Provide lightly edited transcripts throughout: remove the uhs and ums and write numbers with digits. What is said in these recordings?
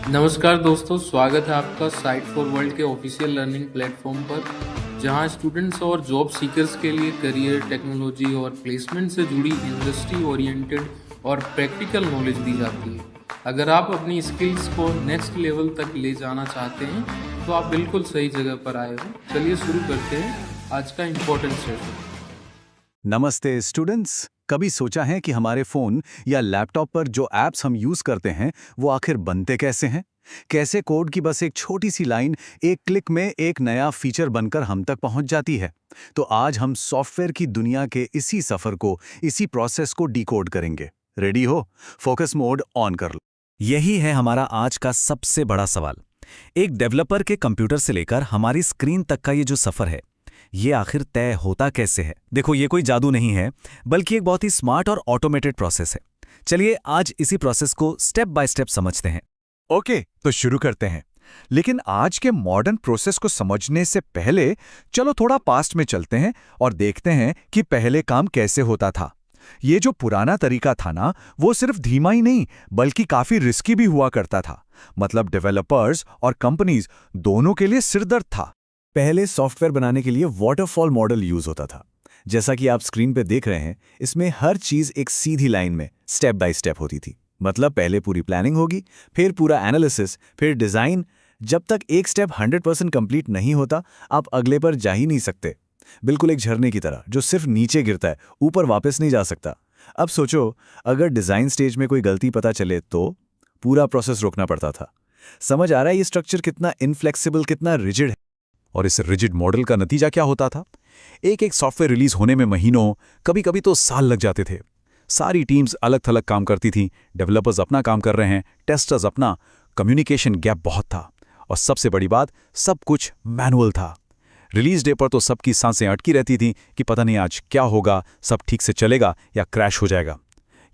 नमस्कार दोस्तों, स्वागत है आपका साइट फॉर वर्ल्ड के ऑफिशियल लर्निंग प्लेटफॉर्म पर, जहां स्टूडेंट्स और जॉब सीकर्स के लिए करियर, टेक्नोलॉजी और प्लेसमेंट से जुड़ी इंडस्ट्री ओरिएंटेड और प्रैक्टिकल नॉलेज दी जाती है। अगर आप अपनी स्किल्स को नेक्स्ट लेवल तक ले जाना चाहते हैं तो आप बिल्कुल सही जगह पर आए हो। चलिए शुरू करते हैं आज का इम्पोर्टेंट सेशन। नमस्ते स्टूडेंट्स। कभी सोचा है कि हमारे फ़ोन या लैपटॉप पर जो ऐप्स हम यूज़ करते हैं वो आखिर बनते कैसे हैं? कैसे कोड की बस एक छोटी सी लाइन एक क्लिक में एक नया फीचर बनकर हम तक पहुंच जाती है? तो आज हम सॉफ्टवेयर की दुनिया के इसी सफ़र को, इसी प्रोसेस को डिकोड करेंगे। रेडी हो? फोकस मोड ऑन कर लो। यही है हमारा आज का सबसे बड़ा सवाल। एक डेवलपर के कंप्यूटर से लेकर हमारी स्क्रीन तक का ये जो सफ़र है, ये आखिर तय होता कैसे है? देखो, ये कोई जादू नहीं है, बल्कि एक बहुत ही स्मार्ट और ऑटोमेटेड प्रोसेस है। चलिए आज इसी प्रोसेस को स्टेप बाय स्टेप समझते हैं। ओके, तो शुरू करते हैं। लेकिन आज के मॉडर्न प्रोसेस को समझने से पहले चलो थोड़ा पास्ट में चलते हैं और देखते हैं कि पहले काम कैसे होता था। ये जो पुराना तरीका था ना, वो सिर्फ धीमा ही नहीं बल्कि काफी रिस्की भी हुआ करता था। मतलब डेवलपर्स और कंपनीज दोनों के लिए सिरदर्द था। पहले सॉफ्टवेयर बनाने के लिए वाटरफॉल मॉडल यूज़ होता था। जैसा कि आप स्क्रीन पे देख रहे हैं, इसमें हर चीज़ एक सीधी लाइन में स्टेप बाय स्टेप होती थी। मतलब पहले पूरी प्लानिंग होगी, फिर पूरा एनालिसिस, फिर डिज़ाइन। जब तक एक स्टेप 100% कंप्लीट नहीं होता, आप अगले पर जा ही नहीं सकते। बिल्कुल एक झरने की तरह जो सिर्फ नीचे गिरता है, ऊपर वापस नहीं जा सकता। अब सोचो, अगर डिज़ाइन स्टेज में कोई गलती पता चले तो पूरा प्रोसेस रोकना पड़ता था। समझ आ रहा है ये स्ट्रक्चर कितना इनफ्लेक्सिबल, कितना रिजिड है? और इस रिजिड मॉडल का नतीजा क्या होता था? एक एक सॉफ्टवेयर रिलीज होने में महीनों, कभी कभी तो साल लग जाते थे। सारी टीम्स अलग थलग काम करती थी। डेवलपर्स अपना काम कर रहे हैं, टेस्टर्स अपना। कम्युनिकेशन गैप बहुत था। और सबसे बड़ी बात, सब कुछ मैनुअल था। रिलीज डे पर तो सबकी सांसें अटकी रहती थीं कि पता नहीं आज क्या होगा, सब ठीक से चलेगा या क्रैश हो जाएगा।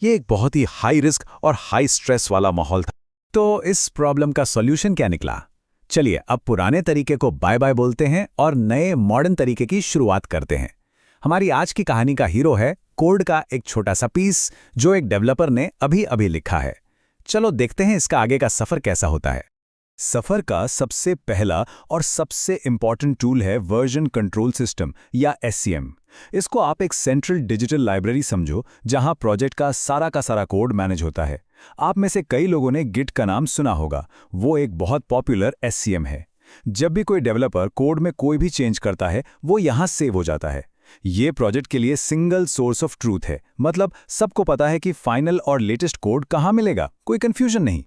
ये एक बहुत ही हाई रिस्क और हाई स्ट्रेस वाला माहौल था। तो इस प्रॉब्लम का सॉल्यूशन क्या निकला? चलिए अब पुराने तरीके को बाय बाय बोलते हैं और नए मॉडर्न तरीके की शुरुआत करते हैं। हमारी आज की कहानी का हीरो है कोड का एक छोटा सा पीस जो एक डेवलपर ने अभी अभी लिखा है। चलो देखते हैं इसका आगे का सफर कैसा होता है। सफर का सबसे पहला और सबसे इंपॉर्टेंट टूल है वर्जन कंट्रोल सिस्टम या SCM। इसको आप एक सेंट्रल डिजिटल लाइब्रेरी समझो, जहां प्रोजेक्ट का सारा कोड मैनेज होता है। आप में से कई लोगों ने गिट का नाम सुना होगा। वो एक बहुत पॉपुलर SCM है। जब भी कोई डेवलपर कोड में कोई भी चेंज करता है, वो यहां सेव हो जाता है। ये प्रोजेक्ट के लिए सिंगल सोर्स ऑफ ट्रूथ है। मतलब सबको पता है कि फाइनल और लेटेस्ट कोड कहां मिलेगा, कोई कंफ्यूजन नहीं।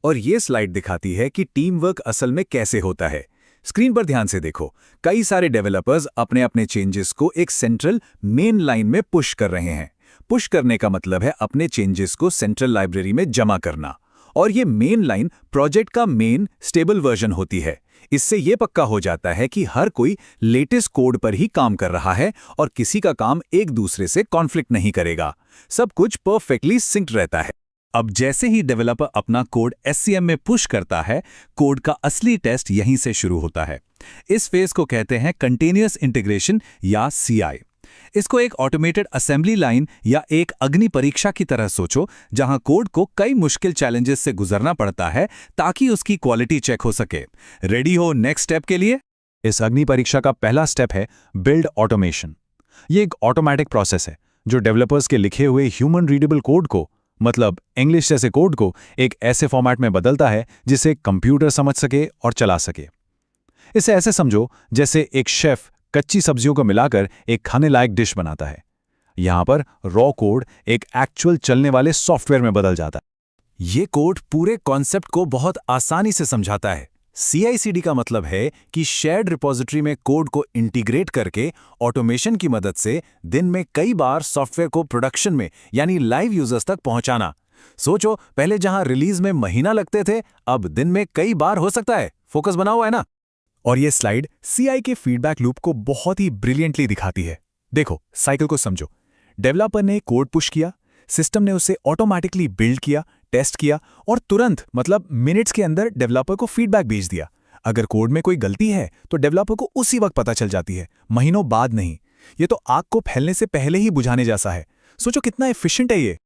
और ये स्लाइड दिखाती है कि टीम वर्क असल में कैसे होता है। स्क्रीन पर ध्यान से देखो, कई सारे डेवलपर्स अपने अपने चेंजेस को एक सेंट्रल मेन लाइन में पुश कर रहे हैं। पुश करने का मतलब है अपने चेंजेस को सेंट्रल लाइब्रेरी में जमा करना। और ये मेन लाइन प्रोजेक्ट का मेन स्टेबल वर्जन होती है। इससे ये पक्का हो जाता है कि हर कोई लेटेस्ट कोड पर ही काम कर रहा है और किसी का काम एक दूसरे से कॉन्फ्लिक्ट नहीं करेगा। सब कुछ परफेक्टली सिंक्ड रहता है। अब जैसे ही डेवलपर अपना कोड SCM में पुश करता है, कोड का असली टेस्ट यहीं से शुरू होता है। इस फेज को कहते हैं कंटीन्यूअस इंटीग्रेशन या CI। इसको एक ऑटोमेटेड असेंबली लाइन या एक अग्नि परीक्षा की तरह सोचो, जहां कोड को कई मुश्किल चैलेंजेस से गुजरना पड़ता है ताकि उसकी क्वालिटी चेक हो सके। रेडी हो नेक्स्ट स्टेप के लिए? इस अग्नि परीक्षा का पहला स्टेप है बिल्ड ऑटोमेशन। ये एक ऑटोमेटिक प्रोसेस है जो डेवलपर्स के लिखे हुए ह्यूमन रीडेबल कोड को, मतलब इंग्लिश जैसे कोड को, एक ऐसे फॉर्मेट में बदलता है जिसे कंप्यूटर समझ सके और चला सके। इसे ऐसे समझो जैसे एक शेफ कच्ची सब्जियों को मिलाकर एक खाने लायक डिश बनाता है। यहां पर रॉ कोड एक एक्चुअल चलने वाले सॉफ्टवेयर में बदल जाता है। ये कोड पूरे कॉन्सेप्ट को बहुत आसानी से समझाता है। CI/CD का मतलब है कि शेयर्ड रिपोजिटरी में कोड को इंटीग्रेट करके ऑटोमेशन की मदद से दिन में कई बार सॉफ्टवेयर को प्रोडक्शन में यानी लाइव यूजर्स तक पहुंचाना। सोचो, पहले जहां रिलीज में महीना लगते थे, अब दिन में कई बार हो सकता है। फोकस बना हुआ है ना? और ये स्लाइड CI के फीडबैक लूप को बहुत ही ब्रिलियंटली दिखाती है। देखो, साइकिल को समझो। डेवलपर ने कोड पुश किया, सिस्टम ने उसे ऑटोमेटिकली बिल्ड किया, टेस्ट किया और तुरंत, मतलब मिनट्स के अंदर डेवलपर को फीडबैक भेज दिया। अगर कोड में कोई गलती है तो डेवलपर को उसी वक्त पता चल जाती है, महीनों बाद नहीं। ये तो आग को फैलने से पहले ही बुझाने जैसा है। सोचो कितना एफिशिएंट है ये।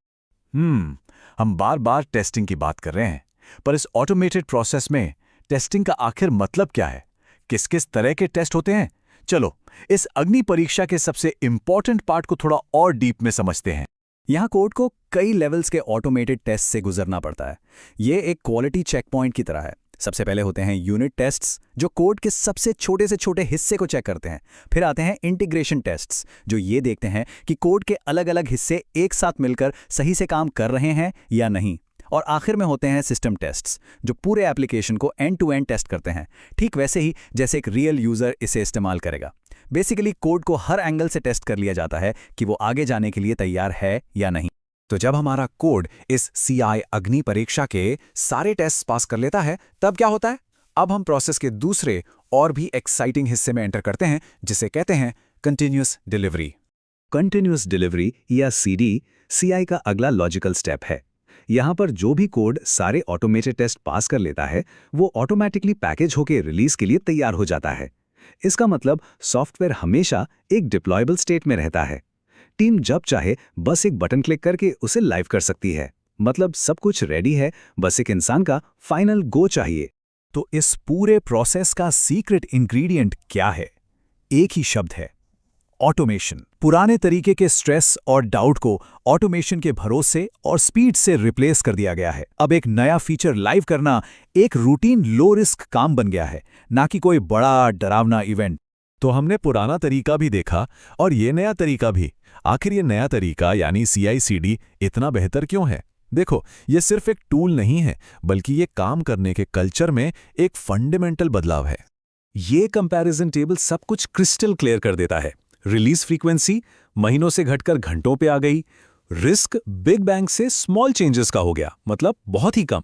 हम बार बार टेस्टिंग की बात कर रहे हैं, पर इस ऑटोमेटेड प्रोसेस में टेस्टिंग का आखिर मतलब क्या है? किस किस तरह के टेस्ट होते हैं? चलो इस अग्नि परीक्षा के सबसे इंपॉर्टेंट पार्ट को थोड़ा और डीप में समझते हैं। यहाँ कोड को कई लेवल्स के ऑटोमेटेड टेस्ट से गुजरना पड़ता है। ये एक क्वालिटी चेक पॉइंट की तरह है। सबसे पहले होते हैं यूनिट टेस्ट्स, जो कोड के सबसे छोटे से छोटे हिस्से को चेक करते हैं। फिर आते हैं इंटीग्रेशन टेस्ट्स, जो ये देखते हैं कि कोड के अलग अलग हिस्से एक साथ मिलकर सही से काम कर रहे हैं या नहीं। और आखिर में होते हैं सिस्टम टेस्ट्स, जो पूरे एप्लीकेशन को एंड टू एंड टेस्ट करते हैं, ठीक वैसे ही जैसे एक रियल यूजर इसे इस्तेमाल करेगा। बेसिकली कोड को हर एंगल से टेस्ट कर लिया जाता है कि वो आगे जाने के लिए तैयार है या नहीं। तो जब हमारा कोड इस CI अग्नि परीक्षा के सारे टेस्ट पास कर लेता है, तब क्या होता है? अब हम प्रोसेस के दूसरे और भी एक्साइटिंग हिस्से में एंटर करते हैं, जिसे कहते हैं कंटिन्यूअस डिलीवरी। कंटिन्यूअस डिलीवरी या CD CI का अगला लॉजिकल स्टेप है। यहाँ पर जो भी कोड सारे ऑटोमेटेड टेस्ट पास कर लेता है, वो ऑटोमेटिकली पैकेज होकर रिलीज के लिए तैयार हो जाता है। इसका मतलब सॉफ्टवेयर हमेशा एक डिप्लॉयबल स्टेट में रहता है। टीम जब चाहे बस एक बटन क्लिक करके उसे लाइव कर सकती है। मतलब सब कुछ रेडी है, बस एक इंसान का फाइनल गो चाहिए। तो इस पूरे प्रोसेस का सीक्रेट इंग्रेडिएंट क्या है? एक ही शब्द है, ऑटोमेशन। पुराने तरीके के स्ट्रेस और डाउट को ऑटोमेशन के भरोसे और स्पीड से रिप्लेस कर दिया गया है। अब एक नया फीचर लाइव करना एक रूटीन लो रिस्क काम बन गया है, ना कि कोई बड़ा डरावना इवेंट। तो हमने पुराना तरीका भी देखा और ये नया तरीका भी। आखिर ये नया तरीका यानी CI/CD इतना बेहतर क्यों है? देखो, ये सिर्फ एक टूल नहीं है, बल्कि ये काम करने के कल्चर में एक फंडामेंटल बदलाव है। ये कंपैरिजन टेबल सब कुछ क्रिस्टल क्लियर कर देता है। रिलीज फ्रीक्वेंसी महीनों से घटकर घंटों पे आ गई। रिस्क बिग बैंग से स्मॉल चेंजेस का हो गया, मतलब बहुत ही कम।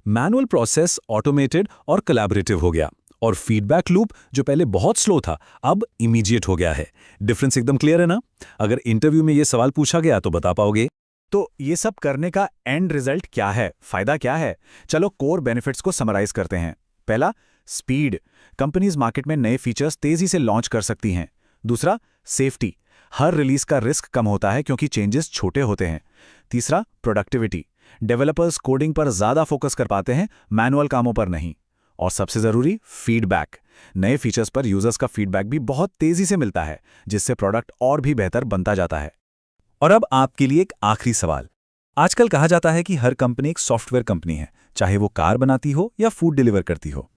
मैनुअल प्रोसेस ऑटोमेटेड और कोलैबोरेटिव हो गया। और फीडबैक लूप जो पहले बहुत स्लो था, अब इमीडिएट हो गया है। डिफरेंस एकदम क्लियर है ना? अगर इंटरव्यू में ये सवाल पूछा गया तो बता पाओगे? तो ये सब करने का एंड रिजल्ट क्या है? फायदा क्या है? चलो कोर बेनिफिट्स को समराइज करते हैं। पहला, स्पीड। कंपनीज मार्केट में नए फीचर्स तेजी से लॉन्च कर सकती हैं। दूसरा, सेफ्टी। हर रिलीज का रिस्क कम होता है क्योंकि चेंजेस छोटे होते हैं। तीसरा, प्रोडक्टिविटी। डेवलपर्स कोडिंग पर ज्यादा फोकस कर पाते हैं, मैनुअल कामों पर नहीं। और सबसे जरूरी, फीडबैक। नए फीचर्स पर यूजर्स का फीडबैक भी बहुत तेजी से मिलता है, जिससे प्रोडक्ट और भी बेहतर बनता जाता है। और अब आपके लिए एक आखिरी सवाल। आजकल कहा जाता है कि हर कंपनी एक सॉफ्टवेयर कंपनी है, चाहे वो कार बनाती हो या फूड डिलीवर करती हो।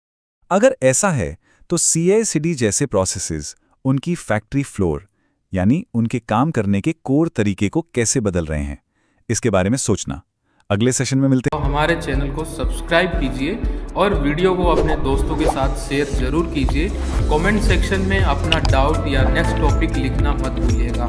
अगर ऐसा है तो CI/CD जैसे प्रोसेसेस उनकी फैक्ट्री फ्लोर यानी उनके काम करने के कोर तरीके को कैसे बदल रहे हैं, इसके बारे में सोचना। अगले सेशन में मिलते हैं। तो हमारे चैनल को सब्सक्राइब कीजिए और वीडियो को अपने दोस्तों के साथ शेयर जरूर कीजिए। कमेंट सेक्शन में अपना डाउट या नेक्स्ट टॉपिक लिखना मत भूलिएगा।